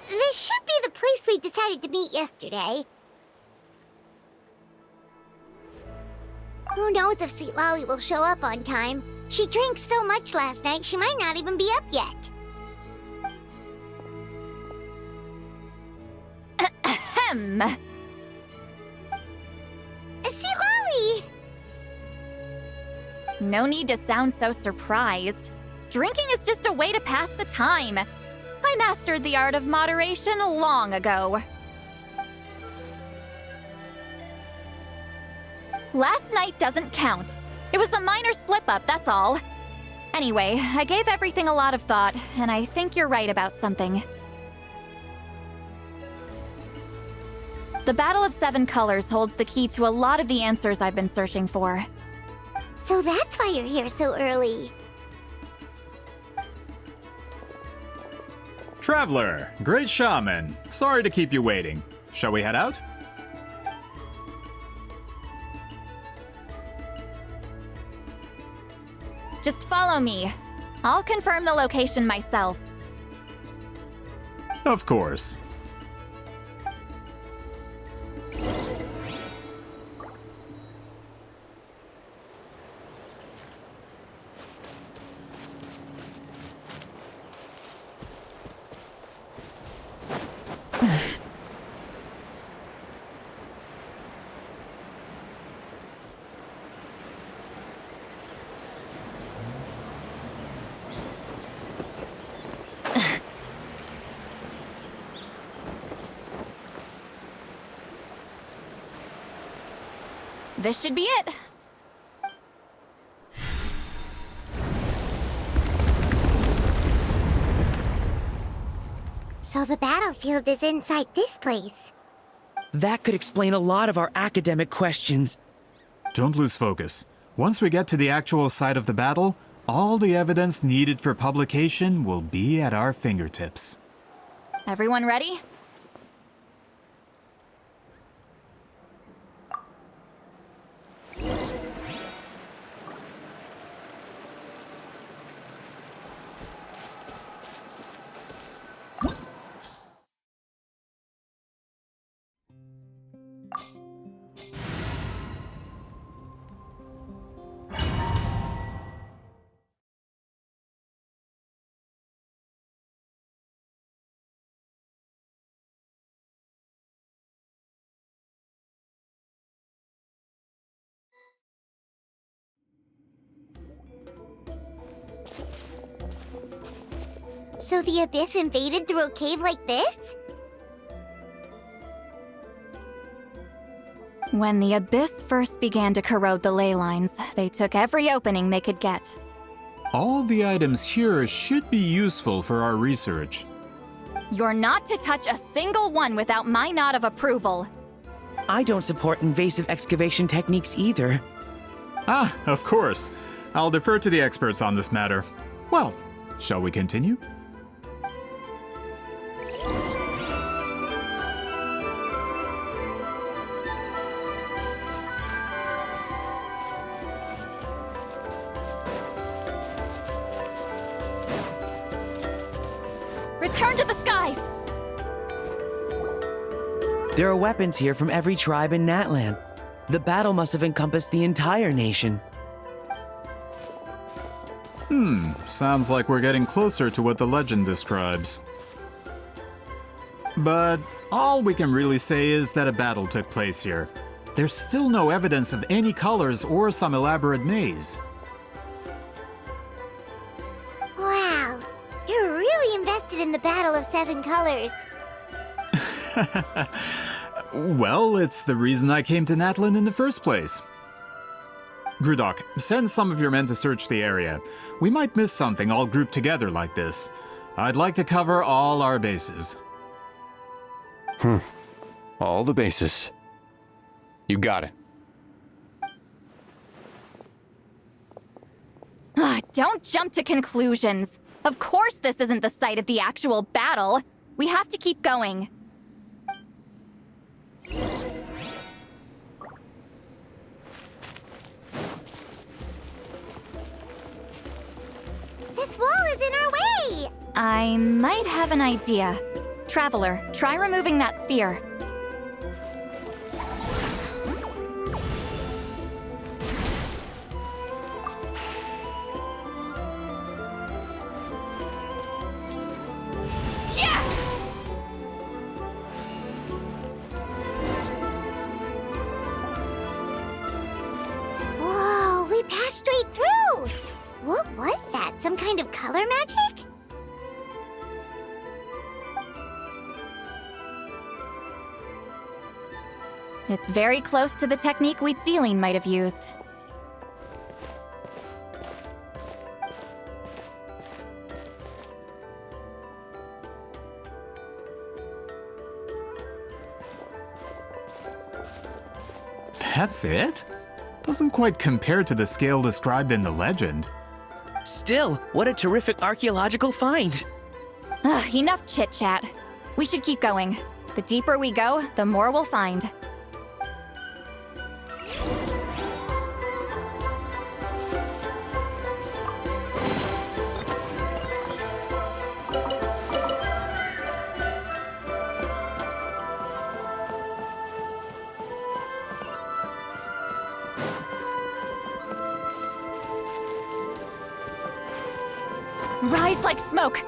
This should be the place we decided to meet yesterday. Who knows if Sweet Lolly will show up on time? She drank so much last night, she might not even be up yet. Ahem. Sweet Lolly! No need to sound so surprised. Drinking is just a way to pass the time. I mastered the art of moderation long ago. Last night doesn't count. It was a minor slip-up, that's all. Anyway, I gave everything a lot of thought, and I think you're right about something. The Battle of Seven Colors holds the key to a lot of the answers I've been searching for. So that's why you're here so early. Traveler, great shaman. Sorry to keep you waiting. Shall we head out? Just follow me. I'll confirm the location myself. Of course. This should be it. So the battlefield is inside this place. That could explain a lot of our academic questions. Don't lose focus. Once we get to the actual site of the battle, all the evidence needed for publication will be at our fingertips. Everyone ready? So the Abyss invaded through a cave like this? When the Abyss first began to corrode the ley lines, they took every opening they could get. All the items here should be useful for our research. You're not to touch a single one without my nod of approval. I don't support invasive excavation techniques either. Ah, of course. I'll defer to the experts on this matter. Well, shall we continue? Return to the skies! There are weapons here from every tribe in Natlan. The battle must have encompassed the entire nation. Sounds like we're getting closer to what the legend describes. But all we can really say is that a battle took place here. There's still no evidence of any colors or some elaborate maze. Wow, you're really invested in the Battle of Seven Colors. Well, it's the reason I came to Natlan in the first place. Grudok, send some of your men to search the area. We might miss something all grouped together like this. I'd like to cover all our bases. All the bases. You got it. Don't jump to conclusions. Of course this isn't the site of the actual battle. We have to keep going. This wall is in our way! I might have an idea. Traveler, try removing that sphere. Whoa, we passed straight through! What was that? Some kind of color magic? It's very close to the technique Wheatsealing might have used. That's it? Doesn't quite compare to the scale described in the legend. Still, what a terrific archaeological find. Enough chit-chat. We should keep going. The deeper we go, the more we'll find. Rise like smoke!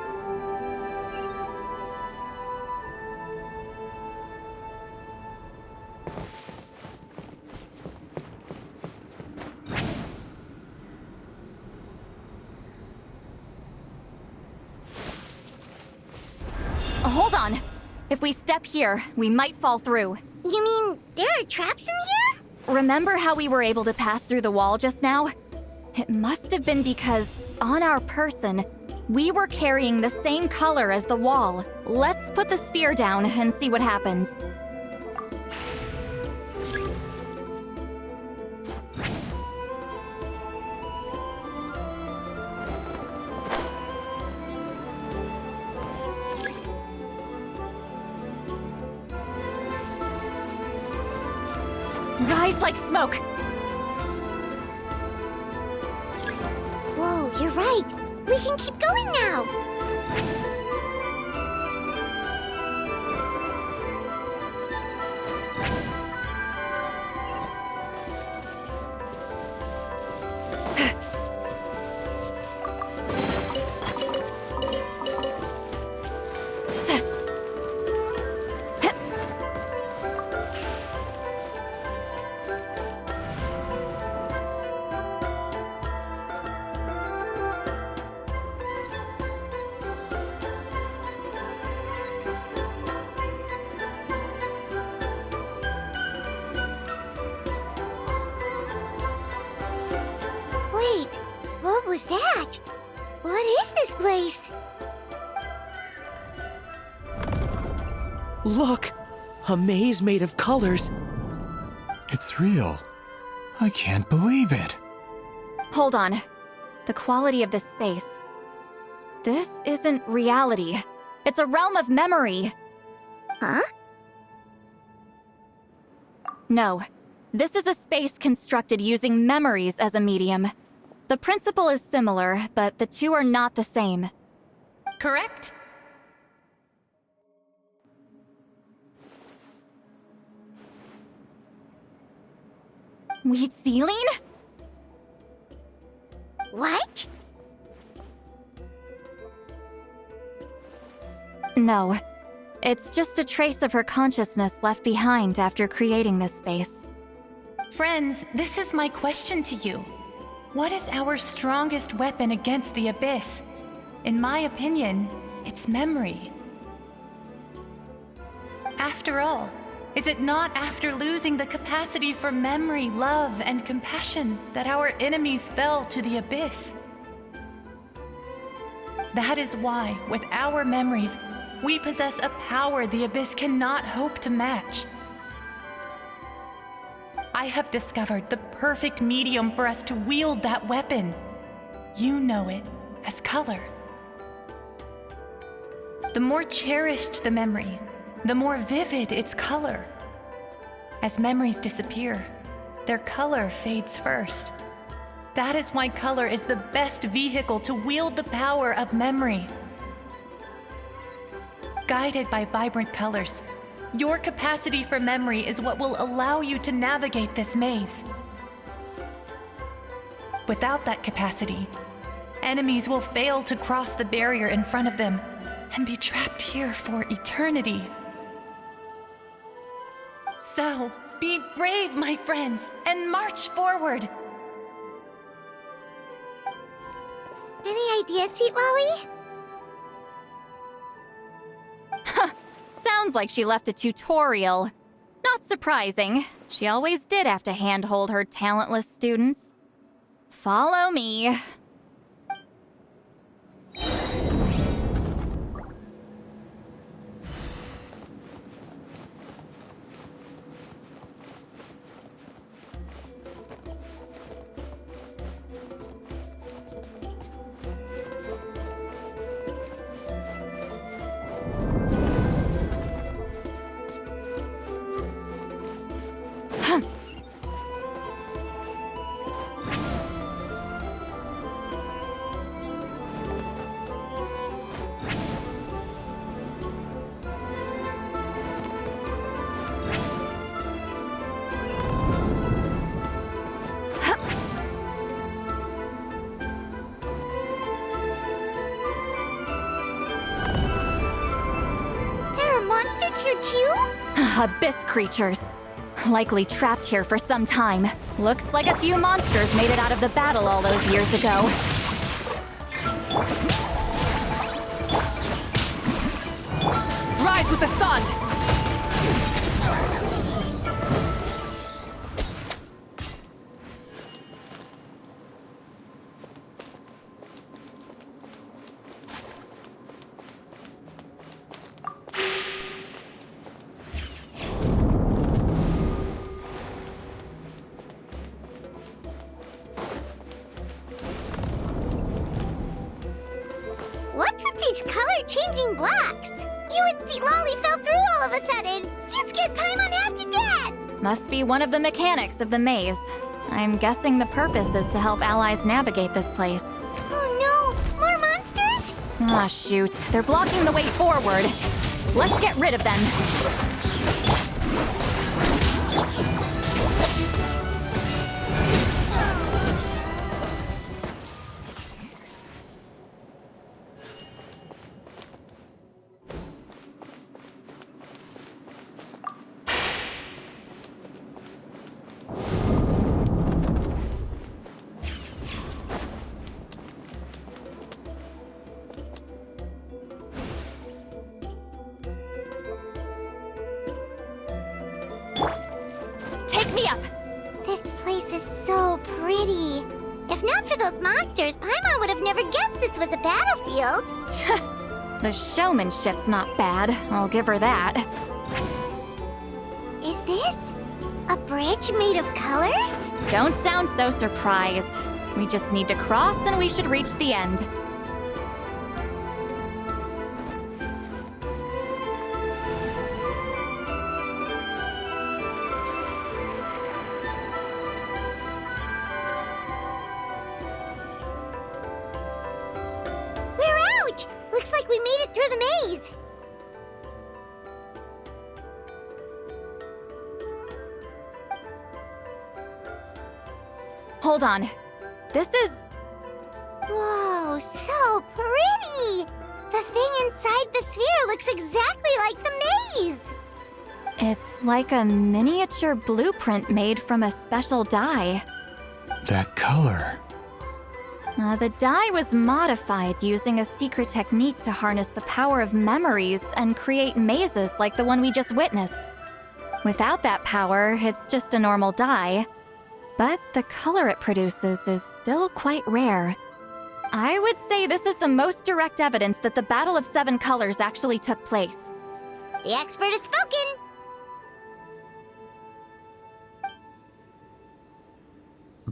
Hold on. If we step here, we might fall through. You mean there are traps in here? Remember how we were able to pass through the wall just now? It must have been because, on our person, we were carrying the same color as the wall. Let's put the sphere down and see what happens. Rise like smoke! Whoa, you're right. We can keep going now. Wait, what was that? What is this place? Look, a maze made of colors. It's real. I can't believe it. Hold on. The quality of this space. This isn't reality. It's a realm of memory. Huh? No. This is a space constructed using memories as a medium. The principle is similar, but the two are not the same. Correct? Wheatsealing? What? No. It's just a trace of her consciousness left behind after creating this space. Friends, this is my question to you. What is our strongest weapon against the Abyss? In my opinion, it's memory. After all, is it not after losing the capacity for memory, love, and compassion that our enemies fell to the Abyss? That is why, with our memories, we possess a power the Abyss cannot hope to match. I have discovered the perfect medium for us to wield that weapon. You know it as color. The more cherished the memory, the more vivid its color. As memories disappear, their color fades first. That is why color is the best vehicle to wield the power of memory. Guided by vibrant colors, your capacity for memory is what will allow you to navigate this maze. Without that capacity, enemies will fail to cross the barrier in front of them and be trapped here for eternity. So, be brave, my friends, and march forward. Any ideas, Sweet Lolly? Sounds like she left a tutorial. Not surprising. She always did have to handhold her talentless students. Follow me. Monsters here too? Abyss creatures. Likely trapped here for some time. Looks like a few monsters made it out of the battle all those years ago. Rise with the sun! What's with these color-changing blocks? You and Sweet Lolly fell through all of a sudden. You scared Paimon half to death. Must be one of the mechanics of the maze. I'm guessing the purpose is to help allies navigate this place. Oh no, more monsters? Ah, shoot. They're blocking the way forward. Let's get rid of them. Take me up! This place is so pretty. If not for those monsters, Paimon would have never guessed this was a battlefield. The showmanship's not bad, I'll give her that. Is this a bridge made of colors? Don't sound so surprised. We just need to cross and we should reach the end. We're out! Looks like we made it through the maze. Hold on. This is... Whoa, so pretty! The thing inside the sphere looks exactly like the maze! It's like a miniature blueprint made from a special dye. That color. The dye was modified using a secret technique to harness the power of memories and create mazes like the one we just witnessed. Without that power, it's just a normal dye. But the color it produces is still quite rare. I would say this is the most direct evidence that the Battle of Seven Colors actually took place. The expert has spoken!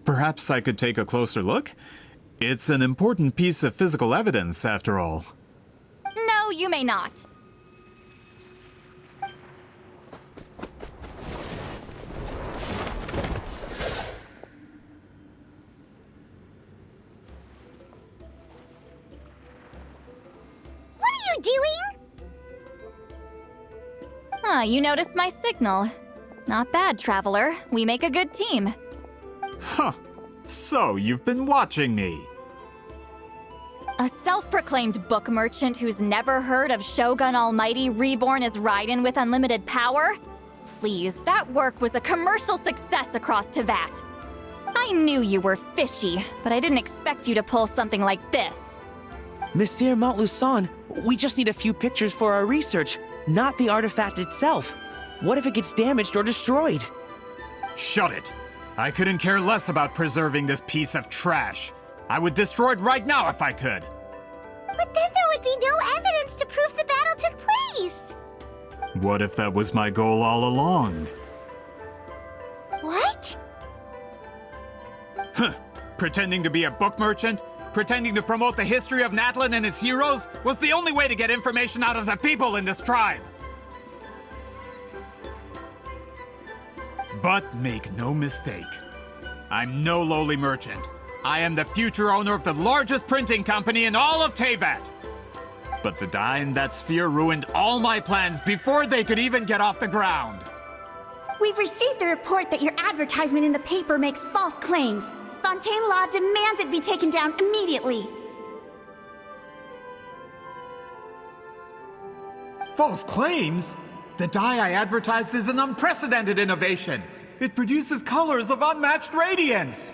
Perhaps I could take a closer look? It's an important piece of physical evidence, after all. No, you may not. What are you doing? Ah, you noticed my signal. Not bad, Traveler. We make a good team. Huh. So, you've been watching me. A self-proclaimed book merchant who's never heard of Shogun Almighty reborn as Raiden with unlimited power? Please, that work was a commercial success across Tevat. I knew you were fishy, but I didn't expect you to pull something like this. Monsieur Montluson, we just need a few pictures for our research, not the artifact itself. What if it gets damaged or destroyed? Shut it! I couldn't care less about preserving this piece of trash. I would destroy it right now if I could. But then there would be no evidence to prove the battle took place! What if that was my goal all along? What? Huh. Pretending to be a book merchant? Pretending to promote the history of Natlan and its heroes was the only way to get information out of the people in this tribe. But make no mistake, I'm no lowly merchant. I am the future owner of the largest printing company in all of Tevat. But the dye in that sphere ruined all my plans before they could even get off the ground. We've received a report that your advertisement in the paper makes false claims. Fontaine Law demands it be taken down immediately. False claims? The dye I advertised is an unprecedented innovation. It produces colors of unmatched radiance.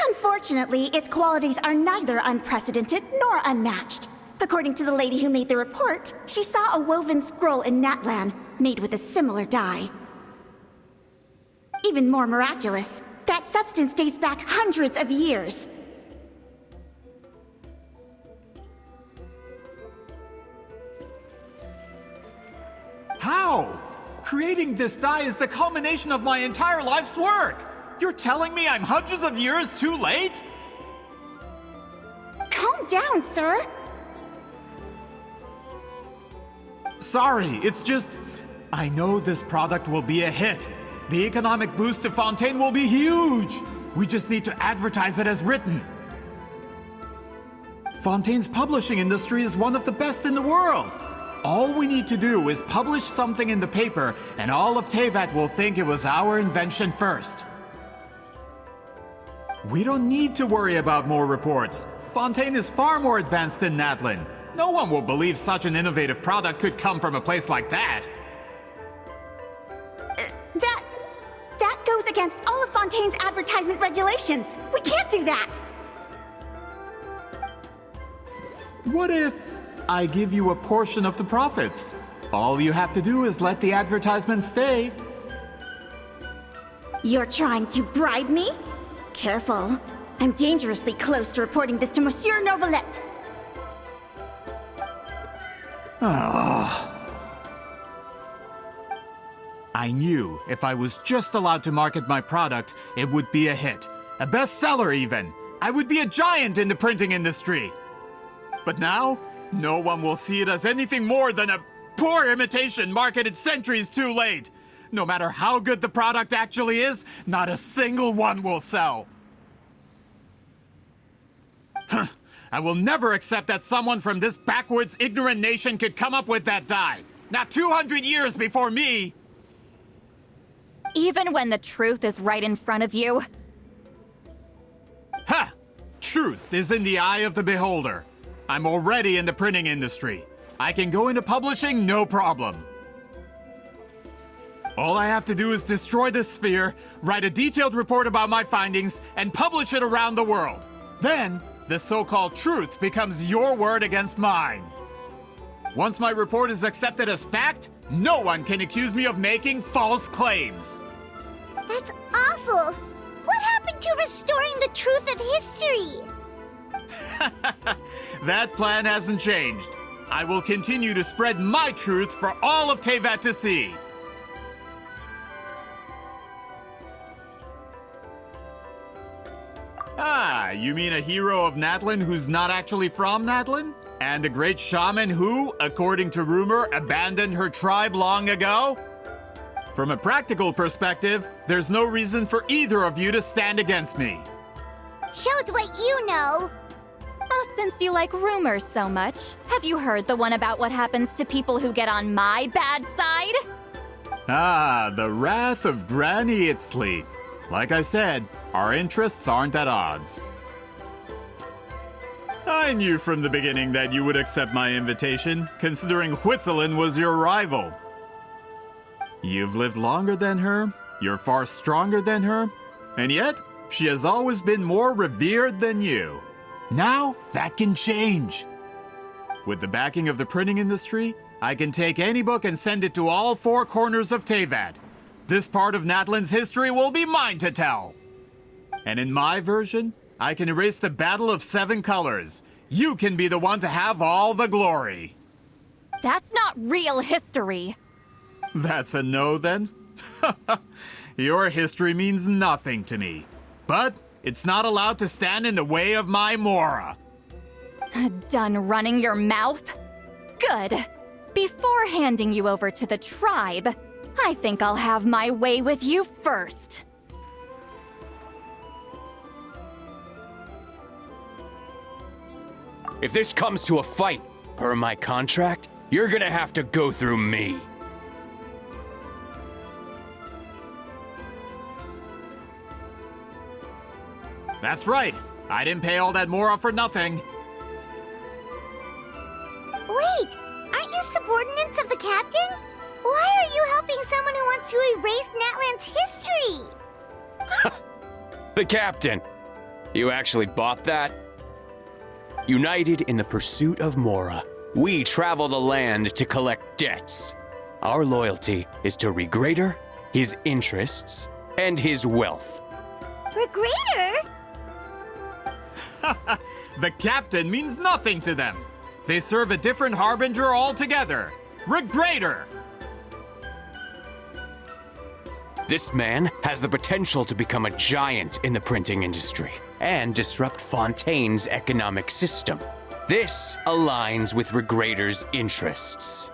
Unfortunately, its qualities are neither unprecedented nor unmatched. According to the lady who made the report, she saw a woven scroll in Natlan made with a similar dye. Even more miraculous, that substance dates back hundreds of years. How? Creating this dye is the culmination of my entire life's work. You're telling me I'm hundreds of years too late? Calm down, sir. Sorry, it's just... I know this product will be a hit. The economic boost to Fontaine will be huge. We just need to advertise it as written. Fontaine's publishing industry is one of the best in the world. All we need to do is publish something in the paper, and all of Tevat will think it was our invention first. We don't need to worry about more reports. Fontaine is far more advanced than Natlan. No one will believe such an innovative product could come from a place like that. That goes against all of Fontaine's advertisement regulations. We can't do that. What if I give you a portion of the profits? All you have to do is let the advertisement stay. You're trying to bribe me? Careful. I'm dangerously close to reporting this to Monsieur Novelette. I knew if I was just allowed to market my product, it would be a hit. A bestseller even. I would be a giant in the printing industry. But now, no one will see it as anything more than a poor imitation marketed centuries too late. No matter how good the product actually is, not a single one will sell. Huh. I will never accept that someone from this backwoods, ignorant nation could come up with that dye. Not 200 years before me! Even when the truth is right in front of you? Ha! Truth is in the eye of the beholder. I'm already in the printing industry. I can go into publishing, no problem. All I have to do is destroy this sphere, write a detailed report about my findings, and publish it around the world. Then, the so-called truth becomes your word against mine. Once my report is accepted as fact, no one can accuse me of making false claims. That's awful! What happened to restoring the truth of history. That plan hasn't changed. I will continue to spread my truth for all of Teyvat to see. Ah, you mean a hero of Natlan who's not actually from Natlan? And a great shaman who, according to rumor, abandoned her tribe long ago? From a practical perspective, there's no reason for either of you to stand against me. Shows what you know. Oh, since you like rumors so much, have you heard the one about what happens to people who get on my bad side? Ah, the wrath of Granny Itzli. Like I said, our interests aren't at odds. I knew from the beginning that you would accept my invitation, considering Huitzilin was your rival. You've lived longer than her, you're far stronger than her, and yet, she has always been more revered than you. Now, that can change. With the backing of the printing industry, I can take any book and send it to all four corners of Teyvat. This part of Natlan's history will be mine to tell. And in my version, I can erase the Battle of Seven Colors. You can be the one to have all the glory. That's not real history. That's a no, then? Your history means nothing to me. But it's not allowed to stand in the way of my Mora. Done running your mouth? Good. Before handing you over to the tribe, I think I'll have my way with you first. If this comes to a fight, per my contract, you're gonna have to go through me. That's right. I didn't pay all that Mora for nothing. Wait, aren't you subordinates of the captain? Why are you helping someone who wants to erase Natlan's history? The captain! You actually bought that? United in the pursuit of Mora, we travel the land to collect debts. Our loyalty is to Regrader, his interests, and his wealth. Regrader? The captain means nothing to them. They serve a different harbinger altogether. Regrader! This man has the potential to become a giant in the printing industry and disrupt Fontaine's economic system. This aligns with Regrader's interests.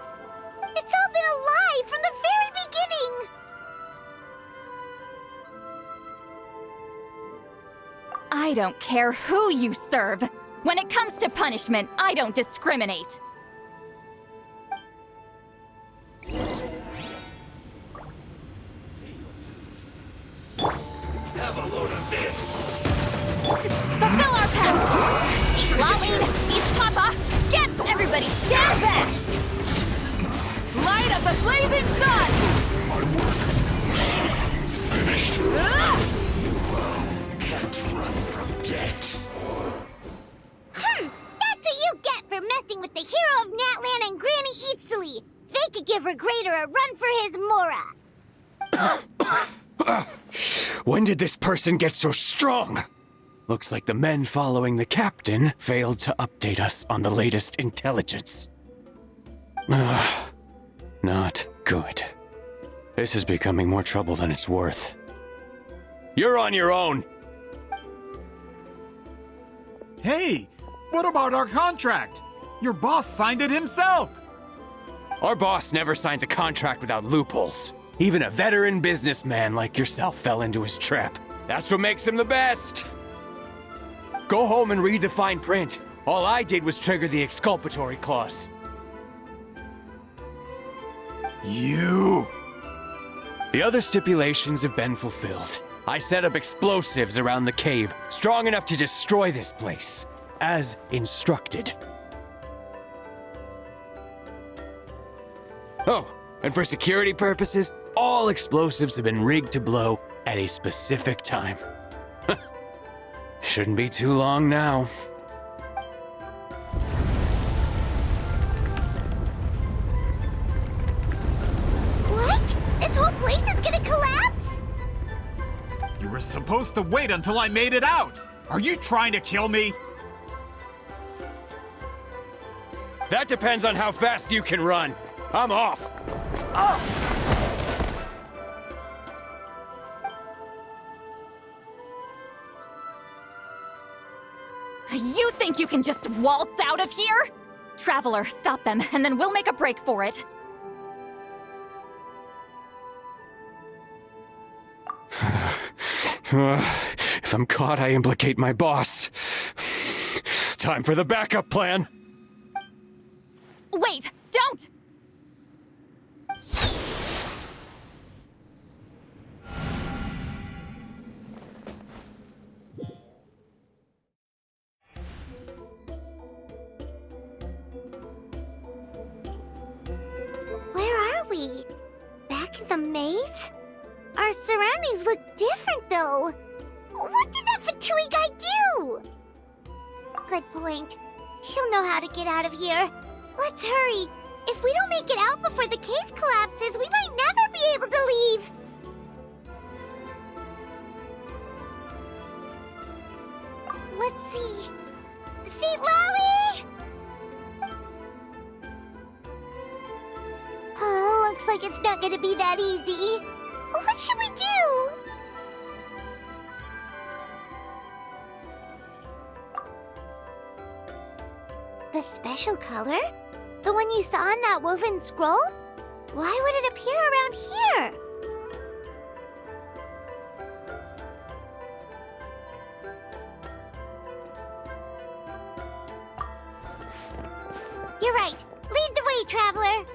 It's all been a lie from the very beginning! I don't care who you serve. When it comes to punishment, I don't discriminate. Have a load of this! Fulfill our pact! Laleen, East Papa, get everybody stand back! Light up the blazing sun! Finished! Ah! Can't run from death. That's what you get for messing with the hero of Natlan and Granny Itzli. They could give Regrader a run for his Mora. When did this person get so strong? Looks like the men following the captain failed to update us on the latest intelligence. Not good. This is becoming more trouble than it's worth. You're on your own! Hey, what about our contract? Your boss signed it himself. Our boss never signs a contract without loopholes. Even a veteran businessman like yourself fell into his trap. That's what makes him the best! Go home and read the fine print. All I did was trigger the exculpatory clause. You... The other stipulations have been fulfilled. I set up explosives around the cave, strong enough to destroy this place, as instructed. Oh, and for security purposes, all explosives have been rigged to blow at a specific time. Shouldn't be too long now. What? This whole place is gonna collapse? You were supposed to wait until I made it out. Are you trying to kill me? That depends on how fast you can run. I'm off. You think you can just waltz out of here? Traveler, stop them, and then we'll make a break for it. If I'm caught, I implicate my boss. Time for the backup plan. Wait, don't! Where are we? Back in the maze? Our surroundings look different, though. What did that Fatui guy do? Good point. She'll know how to get out of here. Let's hurry. If we don't make it out before the cave collapses, we might never be able to leave. Let's see. Seat Lolly! Oh, looks like it's not gonna be that easy. What should we do? The special color? The one you saw in that woven scroll? Why would it appear around here? You're right. Lead the way, traveler.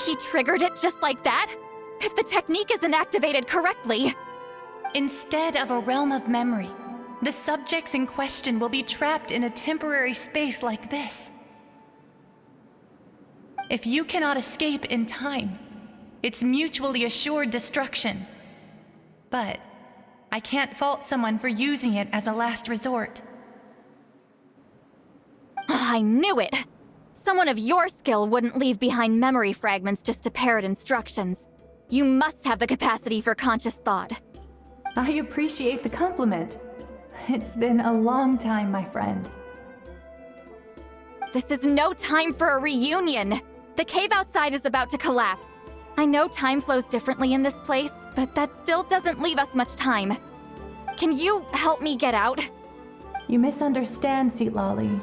He triggered it just like that? If the technique isn't activated correctly... Instead of a realm of memory, the subjects in question will be trapped in a temporary space like this. If you cannot escape in time, it's mutually assured destruction. But I can't fault someone for using it as a last resort. I knew it! Someone of your skill wouldn't leave behind memory fragments just to parrot instructions. You must have the capacity for conscious thought. I appreciate the compliment. It's been a long time, my friend. This is no time for a reunion! The cave outside is about to collapse. I know time flows differently in this place, but that still doesn't leave us much time. Can you help me get out? You misunderstand, Seatlali.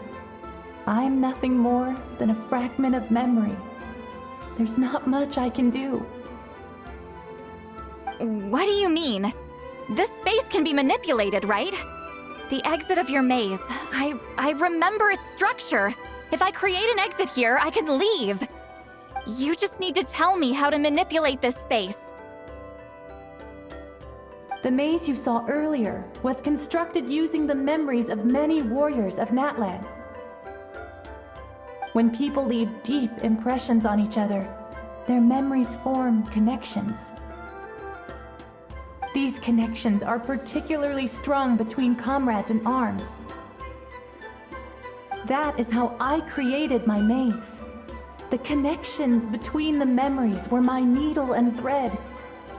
I'm nothing more than a fragment of memory. There's not much I can do. What do you mean? This space can be manipulated, right? The exit of your maze. I remember its structure. If I create an exit here, I can leave. You just need to tell me how to manipulate this space. The maze you saw earlier was constructed using the memories of many warriors of Natlan. When people leave deep impressions on each other, their memories form connections. These connections are particularly strong between comrades in arms. That is how I created my maze. The connections between the memories were my needle and thread,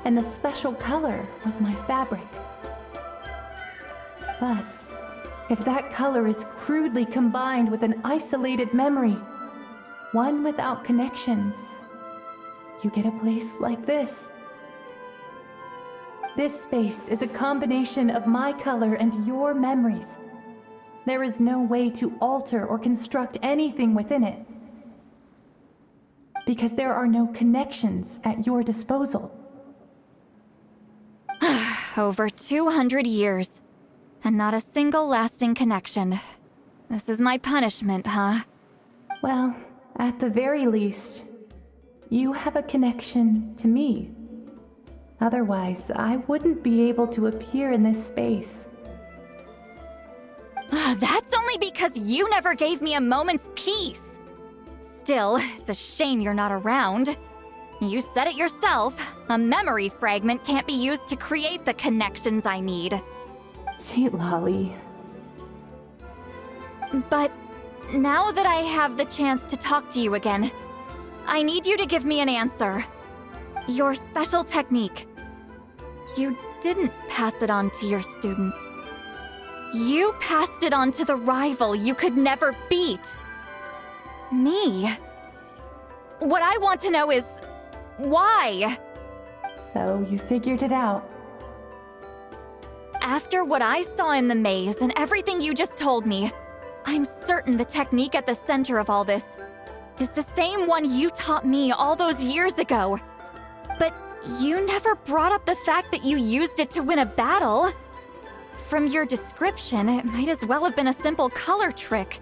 and the special color was my fabric. But if that color is crudely combined with an isolated memory, one without connections, you get a place like this. This space is a combination of my color and your memories. There is no way to alter or construct anything within it, because there are no connections at your disposal. Over 200 years, and not a single lasting connection. This is my punishment, huh? Well, at the very least, you have a connection to me. Otherwise, I wouldn't be able to appear in this space. That's only because you never gave me a moment's peace. Still, it's a shame you're not around. You said it yourself. A memory fragment can't be used to create the connections I need. Sweet Lolly. But now that I have the chance to talk to you again, I need you to give me an answer. Your special technique. You didn't pass it on to your students. You passed it on to the rival you could never beat. Me. What I want to know is, why? So you figured it out. After what I saw in the maze and everything you just told me, I'm certain the technique at the center of all this is the same one you taught me all those years ago. But you never brought up the fact that you used it to win a battle. From your description, it might as well have been a simple color trick.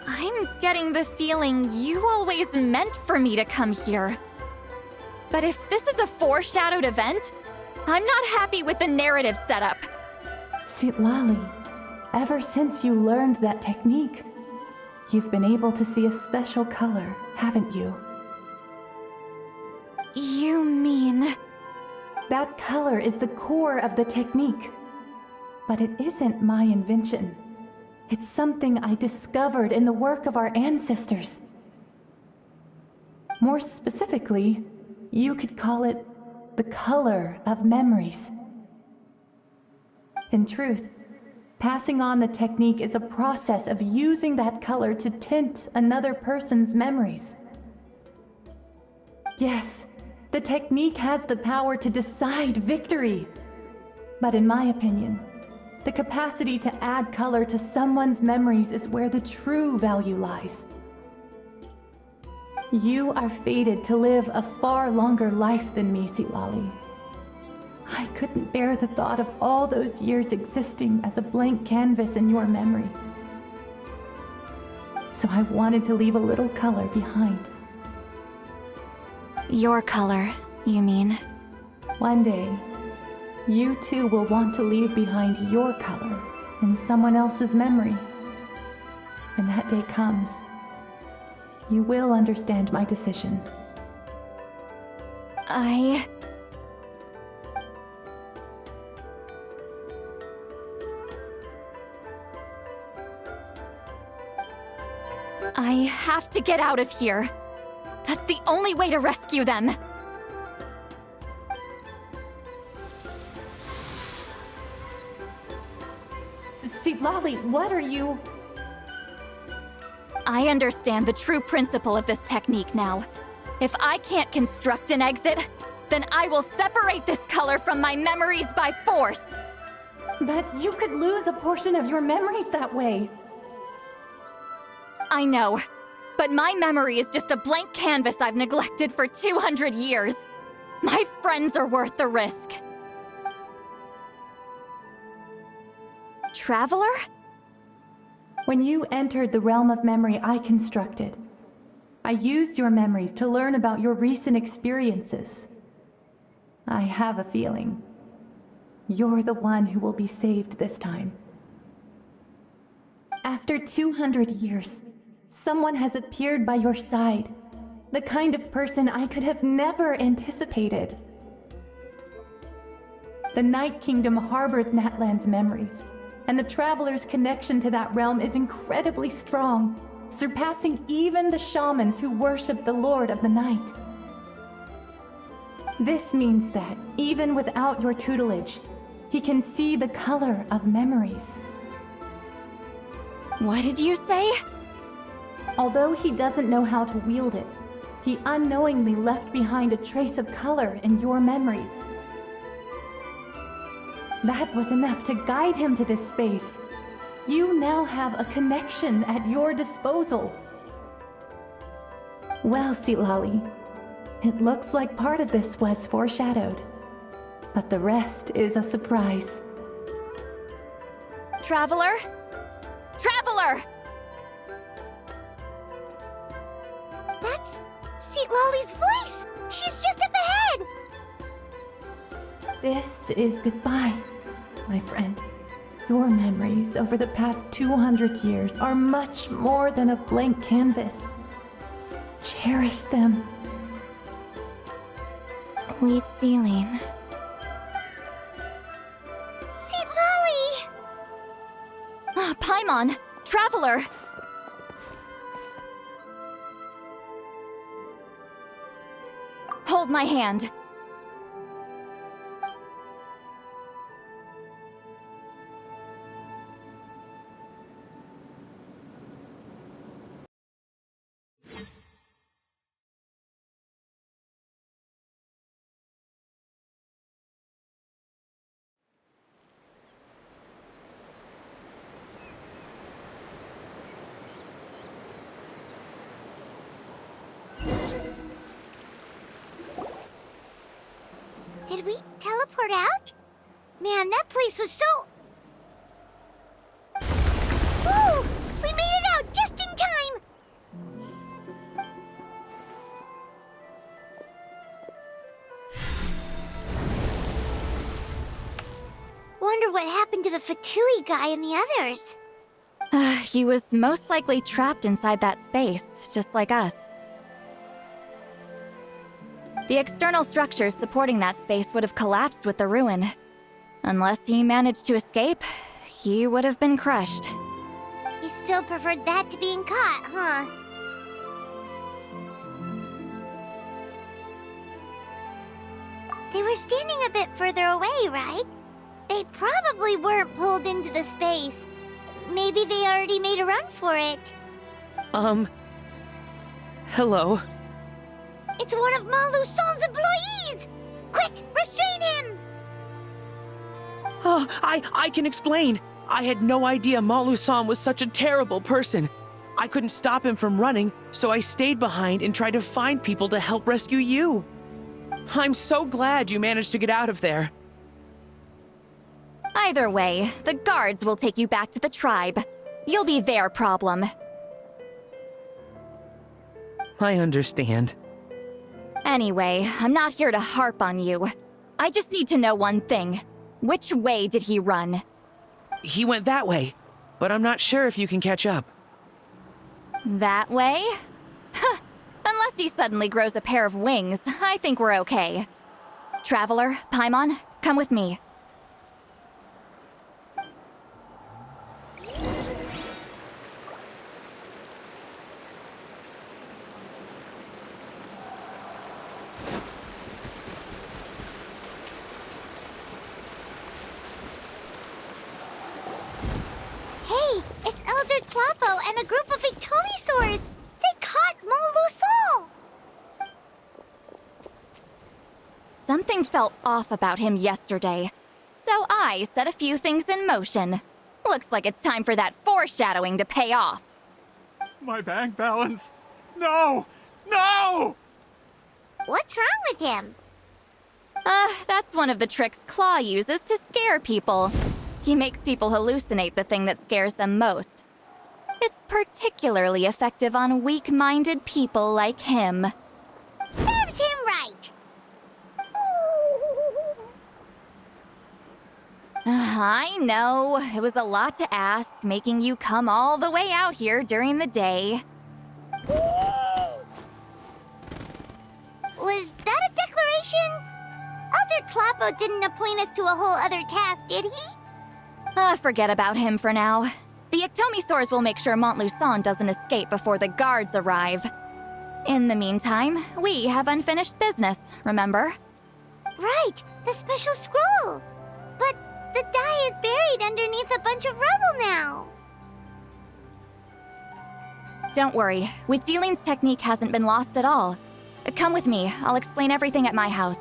I'm getting the feeling you always meant for me to come here. But if this is a foreshadowed event, I'm not happy with the narrative setup. Sweet Lolly, ever since you learned that technique, you've been able to see a special color, haven't you? You mean... That color is the core of the technique. But it isn't my invention. It's something I discovered in the work of our ancestors. More specifically, you could call it the color of memories. In truth, passing on the technique is a process of using that color to tint another person's memories. Yes, the technique has the power to decide victory. But in my opinion, the capacity to add color to someone's memories is where the true value lies. You are fated to live a far longer life than me, Lolly. I couldn't bear the thought of all those years existing as a blank canvas in your memory. So I wanted to leave a little color behind. Your color, you mean? One day, you too will want to leave behind your color in someone else's memory. When that day comes, you will understand my decision. I have to get out of here. That's the only way to rescue them. Lolly, what are you... I understand the true principle of this technique now. If I can't construct an exit, then I will separate this color from my memories by force. But you could lose a portion of your memories that way. I know, but my memory is just a blank canvas I've neglected for 200 years. My friends are worth the risk. Traveler? When you entered the realm of memory I constructed, I used your memories to learn about your recent experiences. I have a feeling you're the one who will be saved this time. After 200 years, someone has appeared by your side, the kind of person I could have never anticipated. The Night Kingdom harbors Natlan's memories, and the Traveler's connection to that realm is incredibly strong, surpassing even the shamans who worship the Lord of the Night. This means that, even without your tutelage, he can see the color of memories. What did you say? Although he doesn't know how to wield it, he unknowingly left behind a trace of color in your memories. That was enough to guide him to this space. You now have a connection at your disposal. Well, Lolly, it looks like part of this was foreshadowed, but the rest is a surprise. Traveler? Traveler! That's Lolly's voice! She's just up ahead! This is goodbye, my friend. Your memories over the past 200 years are much more than a blank canvas. cherish them. Wheat ceiling. See, Lolly! Ah, Paimon! Traveler! Hold my hand. Did we teleport out? Man, that place was so... Woo! We made it out just in time! Wonder what happened to the Fatui guy and the others. He was most likely trapped inside that space, just like us. The external structures supporting that space would have collapsed with the ruin. Unless he managed to escape, he would have been crushed. He still preferred that to being caught, huh? They were standing a bit further away, right? They probably weren't pulled into the space. Maybe they already made a run for it. Hello? It's one of Montluson's employees! Quick, restrain him! Oh, I can explain. I had no idea Montluson was such a terrible person. I couldn't stop him from running, so I stayed behind and tried to find people to help rescue you. I'm so glad you managed to get out of there. Either way, the guards will take you back to the tribe. You'll be their problem. I understand. Anyway, I'm not here to harp on you. I just need to know one thing. Which way did he run? He went that way, but I'm not sure if you can catch up. That way? Unless he suddenly grows a pair of wings, I think we're okay. Traveler, Paimon, come with me. Hey, it's Elder Tlapo and a group of Ictomisaurs! They caught Montluson! Something felt off about him yesterday, so I set a few things in motion. Looks like it's time for that foreshadowing to pay off. My bank balance. No! No! What's wrong with him? That's one of the tricks Claw uses to scare people. He makes people hallucinate the thing that scares them most. It's particularly effective on weak-minded people like him. Serves him right! I know, it was a lot to ask, making you come all the way out here during the day. Was that a declaration? Elder Tlapo didn't appoint us to a whole other task, did he? Forget about him for now. The Ictomisaurs will make sure Montluson doesn't escape before the guards arrive. In the meantime, we have unfinished business, remember? Right, the special scroll! But the die is buried underneath a bunch of rubble now! Don't worry, Wheatdealing's technique hasn't been lost at all. Come with me, I'll explain everything at my house.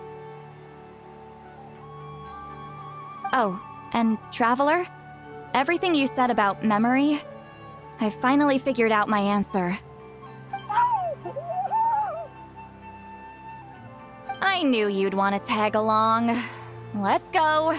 Oh, and Traveler? Everything you said about memory, I finally figured out my answer. I knew you'd want to tag along. Let's go.